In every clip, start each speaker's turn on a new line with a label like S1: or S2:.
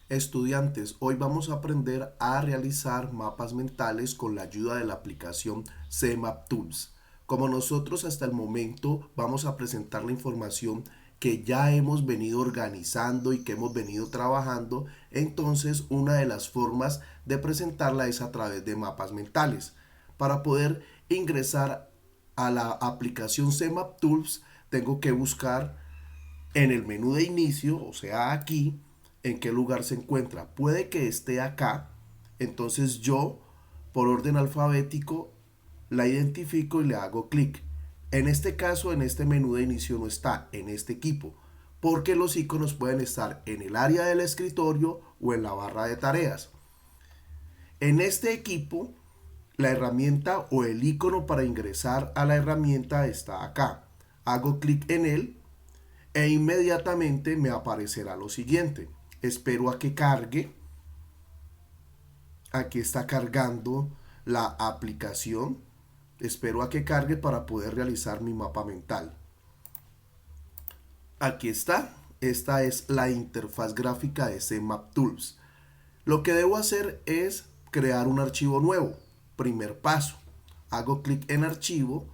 S1: Estudiantes, hoy vamos a aprender a realizar mapas mentales con la ayuda de la aplicación CMap Tools. Como nosotros hasta el momento vamos a presentar la información que ya hemos venido organizando y que hemos venido trabajando, entonces una de las formas de presentarla es a través de mapas mentales. Para poder ingresar a la aplicación CMap Tools, tengo que buscar en el menú de inicio, o sea aquí, en qué lugar se encuentra. Puede que esté acá, entonces yo, por orden alfabético, la identifico y le hago clic. En este caso, en este menú de inicio no está, en este equipo, porque los iconos pueden estar en el área del escritorio o en la barra de tareas. En este equipo, la herramienta o el icono para ingresar a la herramienta está acá. Hago clic en él e inmediatamente me aparecerá lo siguiente. Espero a que cargue. Aquí está cargando la aplicación. Espero a que cargue para poder realizar mi mapa mental. Aquí está. Esta es la interfaz gráfica de CMap Tools. Lo que debo hacer es crear un archivo nuevo. Primer paso. Hago clic en archivo,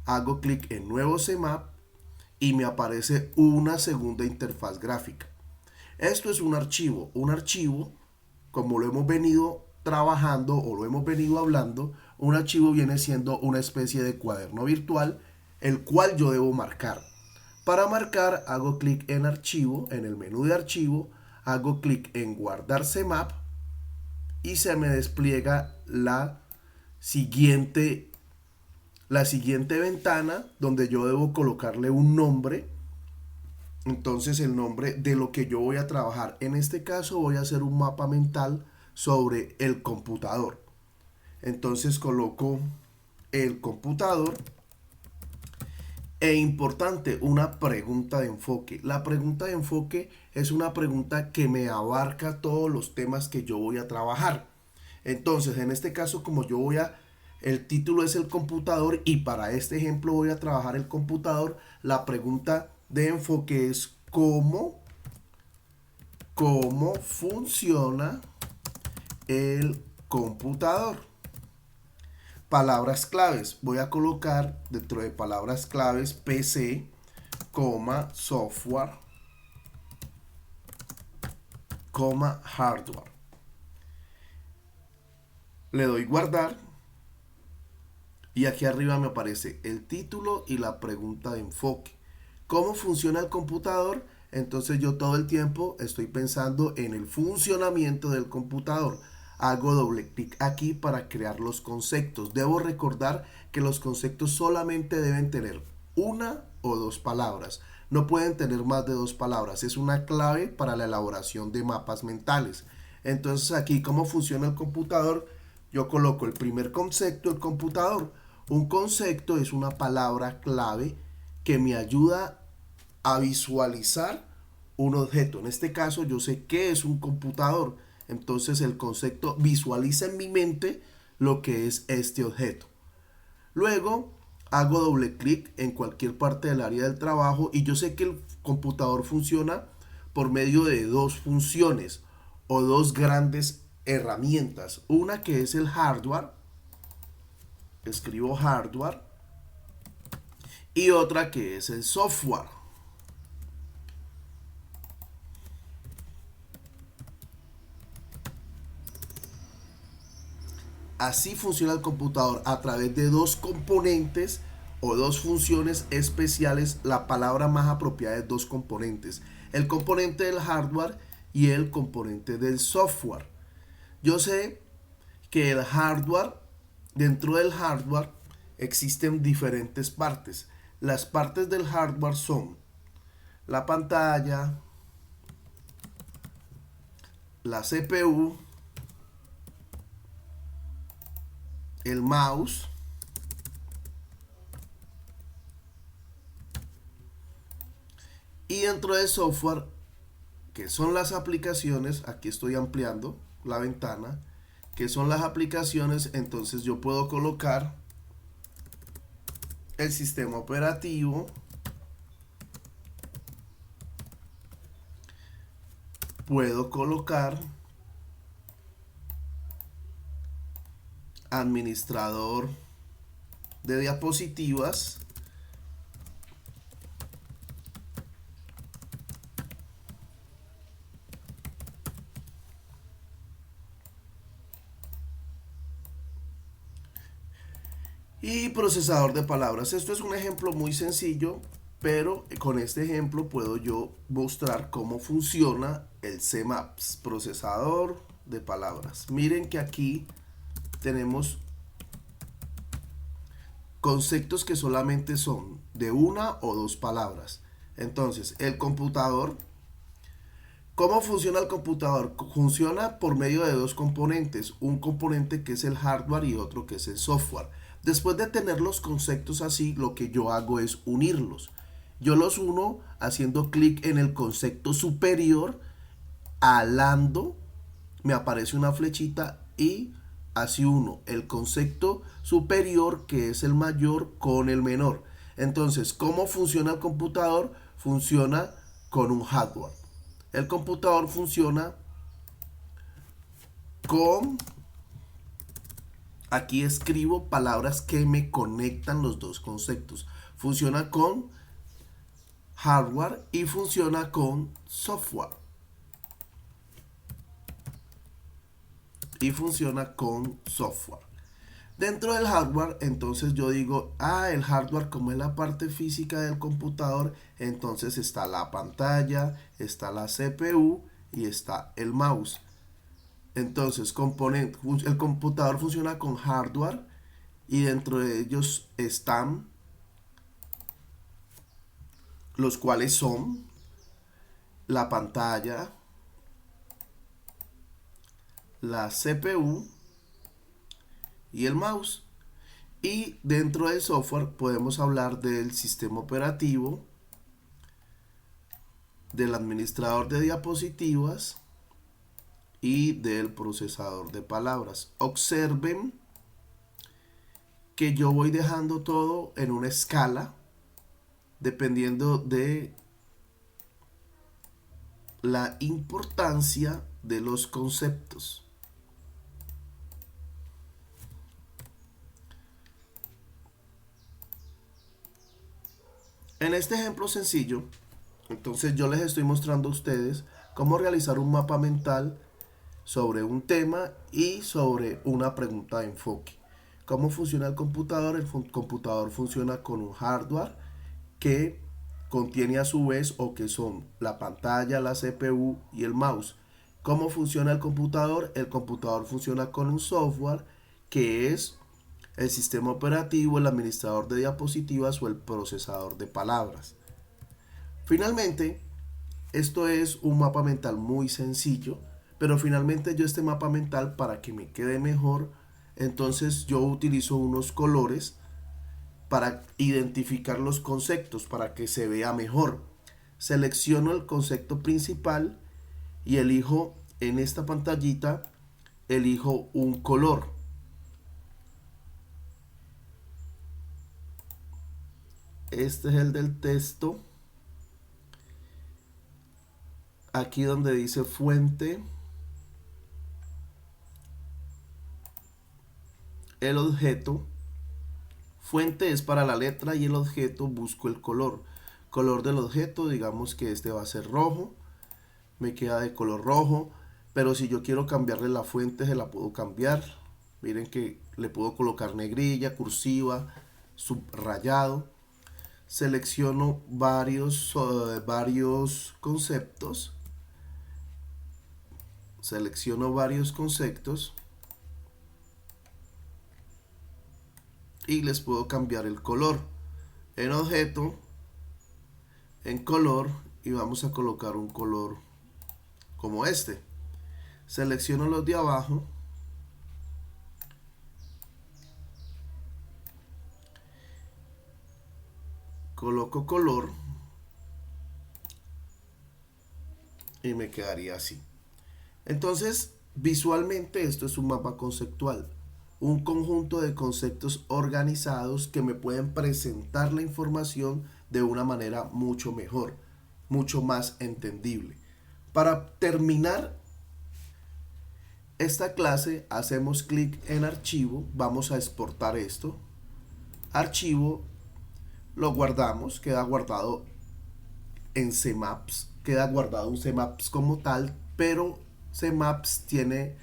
S1: hago clic en nuevo CMap y me aparece una segunda interfaz gráfica. Esto es un archivo, como lo hemos venido trabajando o lo hemos venido hablando, un archivo viene siendo una especie de cuaderno virtual, el cual yo debo marcar. Para marcar, hago clic en archivo, en el menú de archivo, hago clic en guardar CMap y se me despliega siguiente, la siguiente ventana donde yo debo colocarle un nombre. Entonces el nombre de lo que yo voy a trabajar. En este caso voy a hacer un mapa mental sobre el computador. Entonces coloco el computador e importante, una pregunta de enfoque. La pregunta de enfoque es una pregunta que me abarca todos los temas que yo voy a trabajar. Entonces, en este caso, el título es el computador y para este ejemplo voy a trabajar el computador. La pregunta de enfoque es cómo funciona el computador. Palabras claves. Voy a colocar dentro de palabras claves PC, software, hardware. Le doy guardar y aquí arriba me aparece el título y la pregunta de enfoque. ¿Cómo funciona el computador? Entonces yo todo el tiempo estoy pensando en el funcionamiento del computador. Hago doble clic aquí para crear los conceptos. Debo recordar que los conceptos solamente deben tener una o dos palabras. No pueden tener más de dos palabras. Es una clave para la elaboración de mapas mentales. Entonces aquí, ¿cómo funciona el computador? Yo coloco el primer concepto, el computador. Un concepto es una palabra clave que me ayuda a visualizar un objeto. En este caso yo sé qué es un computador. Entonces el concepto visualiza en mi mente lo que es este objeto. Luego hago doble clic en cualquier parte del área del trabajo y yo sé que el computador funciona por medio de dos funciones o dos grandes herramientas. Una que es el hardware, escribo hardware, y otra que es el software. Así funciona el computador a través de dos componentes o dos funciones especiales. La palabra más apropiada es dos componentes. El componente del hardware y el componente del software. Yo sé que el hardware, dentro del hardware existen diferentes partes. Las partes del hardware son la pantalla, la CPU, el mouse y dentro del software, que son las aplicaciones. Aquí estoy ampliando la ventana, que son las aplicaciones. Entonces yo puedo colocar el sistema operativo, puedo colocar administrador de diapositivas y procesador de palabras. Esto es un ejemplo muy sencillo, pero con este ejemplo puedo yo mostrar cómo funciona el CMAPS, procesador de palabras. Miren que aquí tenemos conceptos que solamente son de una o dos palabras. Entonces, el computador, ¿cómo funciona el computador? Funciona por medio de dos componentes, un componente que es el hardware y otro que es el software. Después de tener los conceptos así, lo que yo hago es unirlos. Yo los uno haciendo clic en el concepto superior, alando, me aparece una flechita y así uno el concepto superior, que es el mayor, con el menor. Entonces, ¿cómo funciona el computador? Funciona con un hardware. El computador funciona con... Aquí escribo palabras que me conectan los dos conceptos. Funciona con hardware y funciona con software. Y funciona con software. Dentro del hardware, entonces yo digo, el hardware como es la parte física del computador, entonces está la pantalla, está la CPU y está el mouse. Entonces, el computador funciona con hardware y dentro de ellos están los cuales son la pantalla, la CPU y el mouse. Y dentro del software podemos hablar del sistema operativo, del administrador de diapositivas y del procesador de palabras. Observen que yo voy dejando todo en una escala dependiendo de la importancia de los conceptos. En este ejemplo sencillo, entonces yo les estoy mostrando a ustedes cómo realizar un mapa mental sobre un tema y sobre una pregunta de enfoque. ¿Cómo funciona el computador? El computador funciona con un hardware que contiene a su vez o que son la pantalla, la CPU y el mouse. ¿Cómo funciona el computador? El computador funciona con un software que es el sistema operativo, el administrador de diapositivas o el procesador de palabras. Finalmente, esto es un mapa mental muy sencillo, pero finalmente yo este mapa mental, para que me quede mejor, entonces yo utilizo unos colores para identificar los conceptos, para que se vea mejor. Selecciono el concepto principal y elijo en esta pantallita, elijo un color. Este es el del texto. Aquí donde dice fuente, el objeto. Fuente es para la letra y el objeto busco el color. Color del objeto, digamos que este va a ser rojo. Me queda de color rojo. Pero si yo quiero cambiarle la fuente, se la puedo cambiar. Miren que le puedo colocar negrilla, cursiva, subrayado. Selecciono varios conceptos. Selecciono varios conceptos. Y les puedo cambiar el color. En objeto, en color, y vamos a colocar un color como este. Selecciono los de abajo. Coloco color. Y me quedaría así. Entonces, visualmente esto es un mapa conceptual. Un conjunto de conceptos organizados que me pueden presentar la información de una manera mucho mejor, mucho más entendible. Para terminar esta clase hacemos clic en archivo, vamos a exportar esto, archivo, lo guardamos, queda guardado en CMaps, queda guardado un CMaps como tal, pero CMaps tiene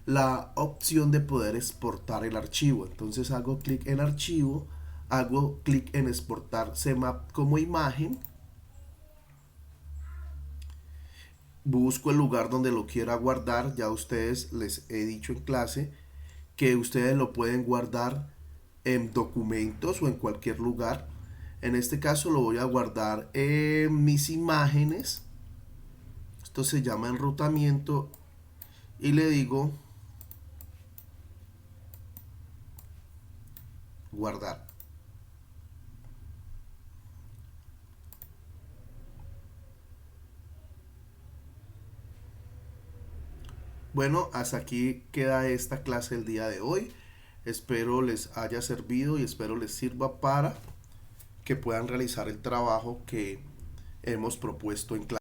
S1: la opción de poder exportar el archivo. Entonces hago clic en archivo, hago clic en exportar CMap como imagen, busco el lugar donde lo quiera guardar. Ya a ustedes les he dicho en clase que ustedes lo pueden guardar en documentos o en cualquier lugar. En este caso lo voy a guardar en mis imágenes. Esto se llama enrutamiento y le digo guardar. Bueno, hasta aquí queda esta clase el día de hoy. Espero les haya servido y espero les sirva para que puedan realizar el trabajo que hemos propuesto en clase.